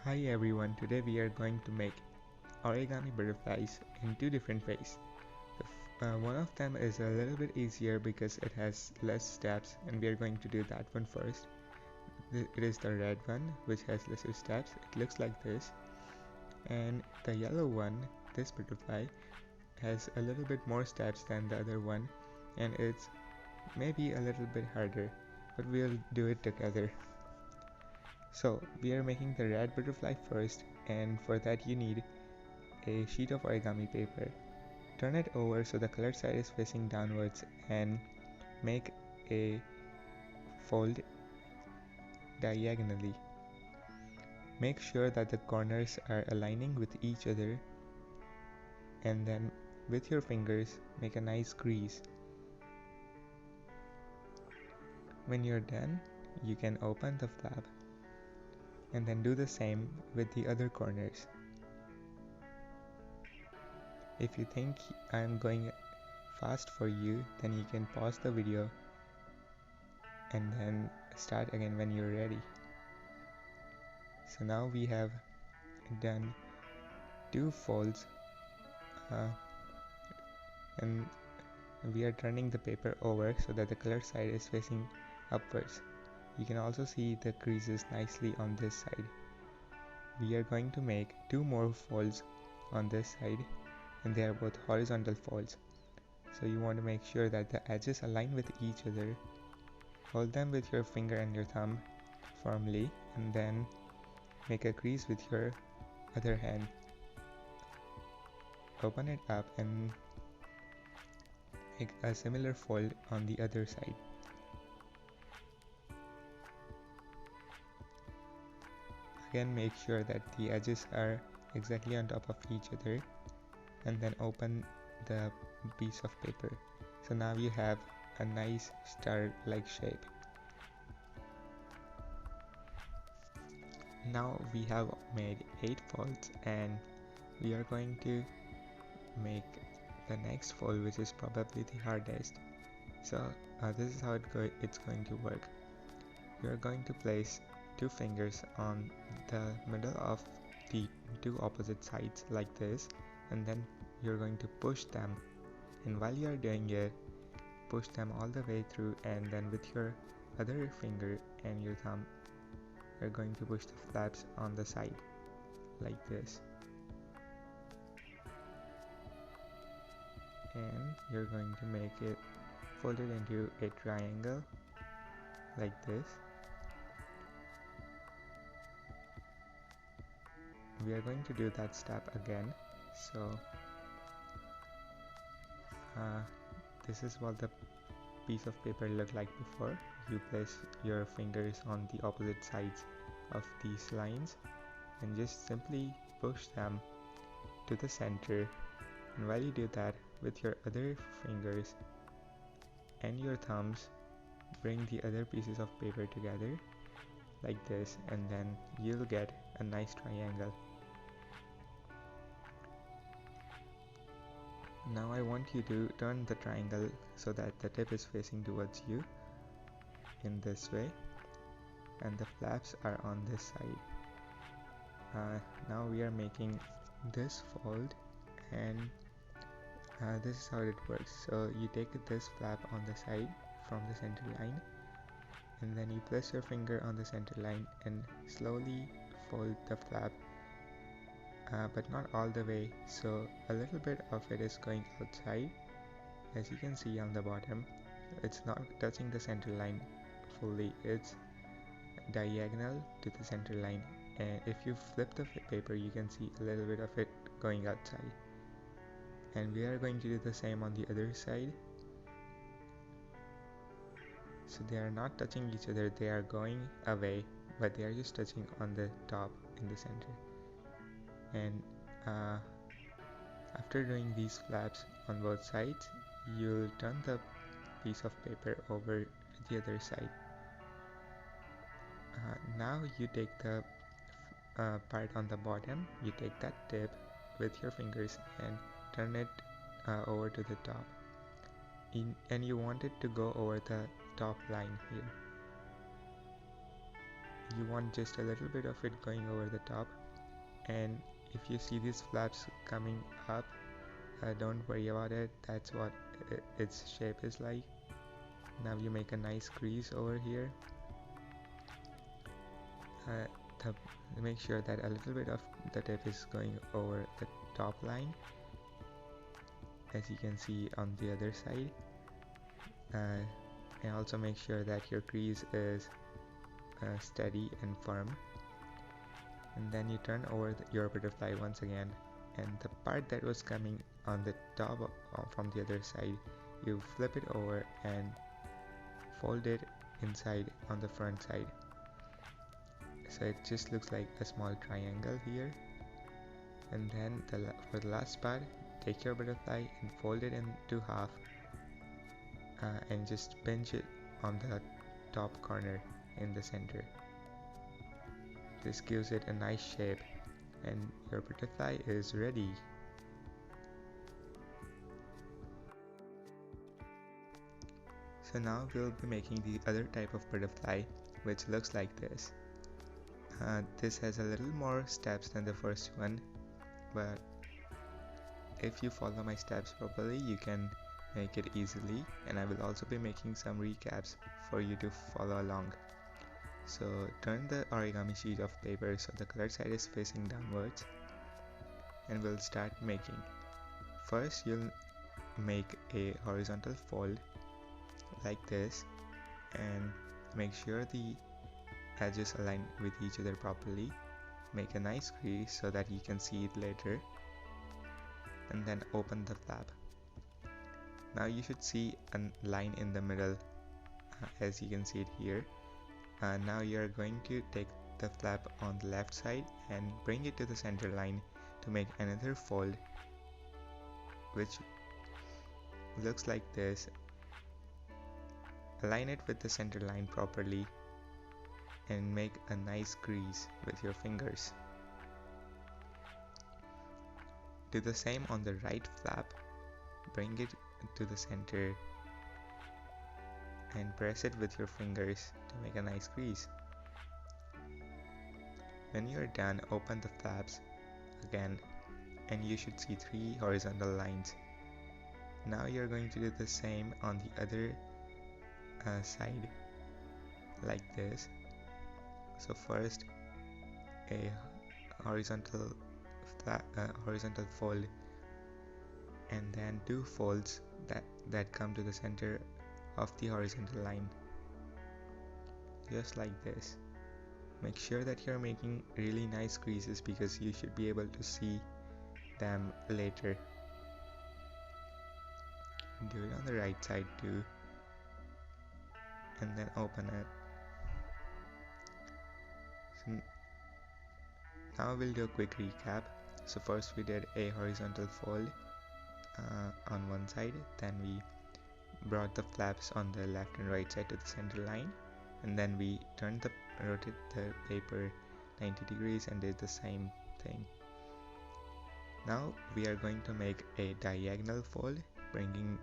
Hi everyone, today we are going to make origami butterflies in two different ways. One of them is a little bit easier because it has less steps and we are going to do that one first. It is the red one which has lesser steps. It looks like this. And the yellow one, this butterfly, has a little bit more steps than the other one and it's maybe a little bit harder, but we'll do it together. So we are making the red butterfly first, and for that you need a sheet of origami paper. Turn it over so the colored side is facing downwards and make a fold diagonally. Make sure that the corners are aligning with each other, and then with your fingers make a nice crease. When you're done, you can open the flap and then do the same with the other corners. If you think I'm going fast for you, then you can pause the video and then start again when you're ready. So now we have done two folds and we are turning the paper over so that the colored side is facing upwards. You can also see the creases nicely on this side. We are going to make two more folds on this side and they are both horizontal folds. So you want to make sure that the edges align with each other. Hold them with your finger and your thumb firmly and then make a crease with your other hand. Open it up and make a similar fold on the other side. Again, make sure that the edges are exactly on top of each other and then open the piece of paper. So now you have a nice star-like shape. Now we have made 8 folds and we are going to make the next fold, which is probably the hardest. So this is how it's going to work. You are going to place 2 fingers on the middle of the 2 opposite sides like this, and then you're going to push them, and while you are doing it, push them all the way through, and then with your other finger and your thumb you're going to push the flaps on the side like this, and you're going to make it folded into a triangle like this. We are going to do that step again. So this is what the piece of paper looked like before. You place your fingers on the opposite sides of these lines and just simply push them to the center, and while you do that, with your other fingers and your thumbs, bring the other pieces of paper together like this, and then you'll get a nice triangle. Now I want you to turn the triangle so that the tip is facing towards you in this way and the flaps are on this side. Now we are making this fold, and this is how it works. So you take this flap on the side from the center line, and then you place your finger on the center line and slowly fold the flap, but not all the way, so a little bit of it is going outside. As you can see on the bottom, it's not touching the center line fully, it's diagonal to the center line, and if you flip the paper you can see a little bit of it going outside. And we are going to do the same on the other side. So they are not touching each other, they are going away, but they are just touching on the top in the center. And after doing these flaps on both sides, you'll turn the piece of paper over to the other side. Now you take the part on the bottom, you take that tip with your fingers and turn it over to the top, and you want it to go over the top line here. you want just a little bit of it going over the top. And if you see these flaps coming up, don't worry about it, that's what its shape is like. Now you make a nice crease over here. Make sure that a little bit of the tip is going over the top line, as you can see on the other side. And also make sure that your crease is steady and firm. And then you turn over your butterfly once again, and the part that was coming on the top from the other side, you flip it over and fold it inside on the front side, so it just looks like a small triangle here. And then for the last part, take your butterfly and fold it into half, and just pinch it on the top corner in the center. This gives it a nice shape, and your butterfly is ready. So now we'll be making the other type of butterfly, which looks like this. This has a little more steps than the first one, but if you follow my steps properly, you can make it easily, and I will also be making some recaps for you to follow along. So turn the origami sheet of paper so the colored side is facing downwards, and we'll start making. First, you'll make a horizontal fold like this, and make sure the edges align with each other properly. Make a nice crease so that you can see it later, and then open the flap. Now you should see a line in the middle, as you can see it here. Now you're going to take the flap on the left side and bring it to the center line to make another fold, which looks like this. Align it with the center line properly and make a nice crease with your fingers. Do the same on the right flap. Bring it to the center and press it with your fingers to make a nice crease. When you're done, open the flaps again, and you should see 3 horizontal lines. Now you're going to do the same on the other side, like this. So first a horizontal fold, and then 2 folds that come to the center of the horizontal line, just like this. Make sure that you're making really nice creases, because you should be able to see them later. Do it on the right side too, and then open it. So now we'll do a quick recap. So first we did a horizontal fold on one side, then we brought the flaps on the left and right side to the center line, and then we rotated the paper 90 degrees and did the same thing. Now we are going to make a diagonal fold, bringing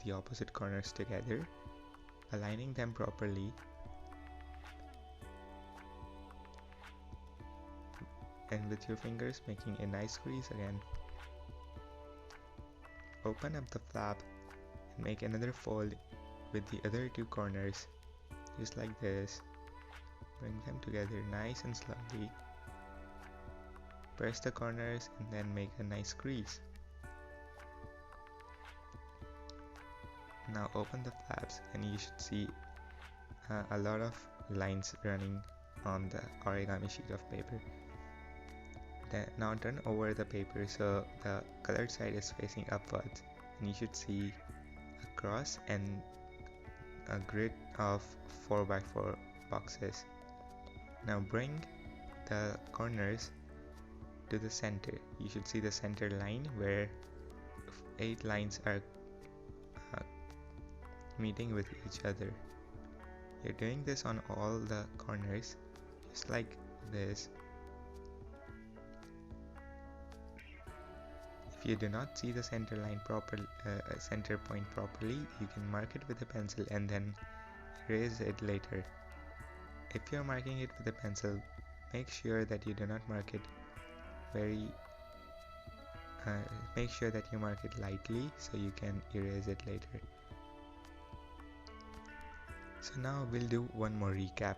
the opposite corners together, aligning them properly, and with your fingers making a nice crease again. Open up the flap and make another fold with the other 2 corners, just like this. Bring them together nice and slowly. Press the corners and then make a nice crease. Now open the flaps and you should see a lot of lines running on the origami sheet of paper. Then now turn over the paper so the colored side is facing upwards, and you should see a cross and a grid of 4x4 boxes. Now bring the corners to the center. You should see the center line where 8 lines are meeting with each other. You're doing this on all the corners, just like this. If you do not see the center line center point properly, you can mark it with a pencil and then erase it later. if you're marking it with a pencil, make sure that you do not mark it very make sure that you mark it lightly so you can erase it later. So now we'll do one more recap.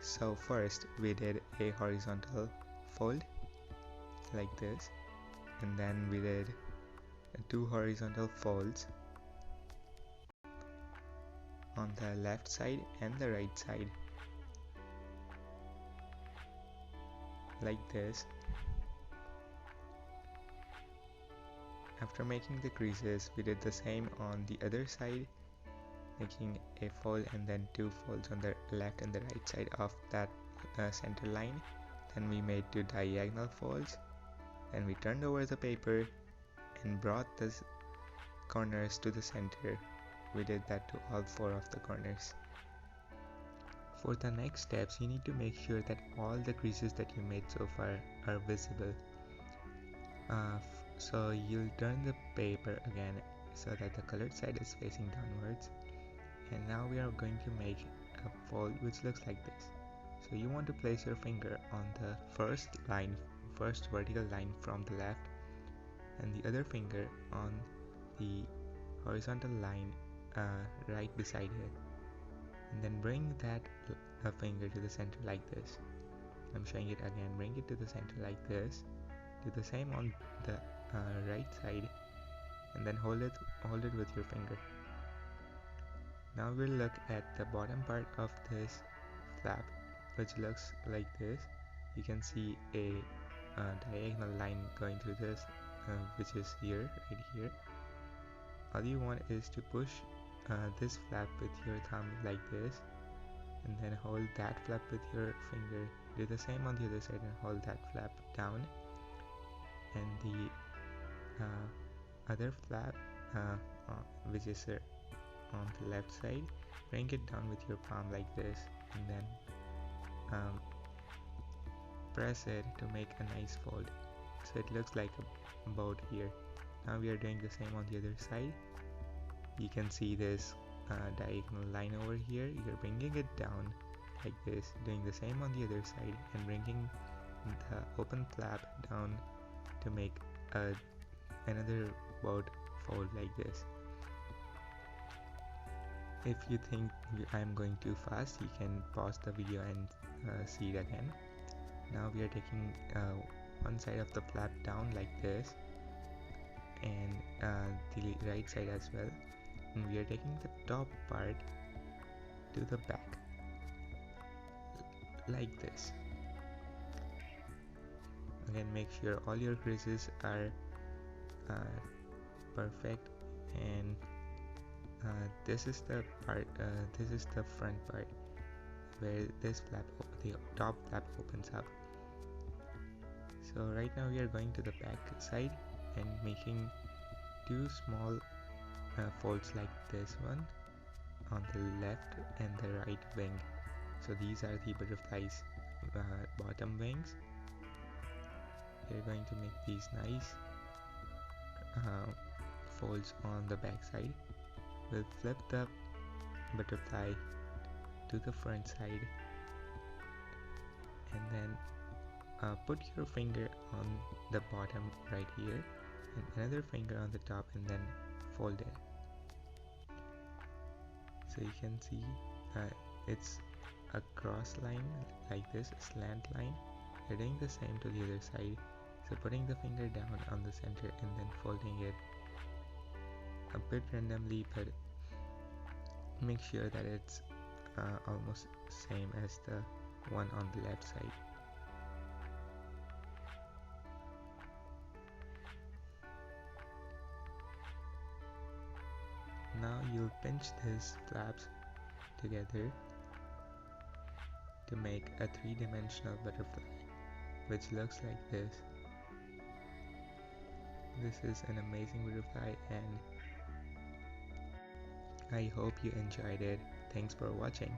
So first we did a horizontal fold like this, and then we did two horizontal folds on the left side and the right side like this. After making the creases, we did the same on the other side, making a fold and then two folds on the left and the right side of that center line. Then we made two diagonal folds, and we turned over the paper and brought the corners to the center. We did that to all four of the corners. For the next steps, you need to make sure that all the creases that you made so far are visible. So you'll turn the paper again so that the colored side is facing downwards, and now we are going to make a fold which looks like this. So you want to place your finger on the first vertical line from the left, and the other finger on the horizontal line right beside it, and then bring that finger to the center like this. I'm showing it again. Bring it to the center like this. Do the same on the right side, and then hold it with your finger. Now we'll look at the bottom part of this flap, which looks like this. You can see a diagonal line going through this, which is here, right here. All you want is to push this flap with your thumb like this, and then hold that flap with your finger. Do the same on the other side and hold that flap down, and the other flap which is on the left side, bring it down with your palm like this, and then press it to make a nice fold so it looks like a boat here. Now we are doing the same on the other side. You can see this diagonal line over here. You're bringing it down like this, doing the same on the other side, and bringing the open flap down to make another boat fold like this. If you think I'm going too fast, you can pause the video and see it again. Now we are taking one side of the flap down like this, and the right side as well, and we are taking the top part to the back like this. Again, make sure all your creases are perfect, and this is the part, this is the front part where this flap, the top flap opens up. So right now we are going to the back side and making two small folds like this one on the left and the right wing. So these are the butterflies bottom wings. We're going to make these nice folds on the back side. We'll flip the butterfly to the front side, and then put your finger on the bottom right here and another finger on the top, and then fold it. So you can see it's a cross line like this, a slant line. You're doing the same to the other side. So putting the finger down on the center and then folding it a bit randomly, but make sure that it's almost same as the one on the left side. Now you'll pinch these flaps together to make a three-dimensional butterfly, which looks like this. This is an amazing butterfly, and I hope you enjoyed it. Thanks for watching.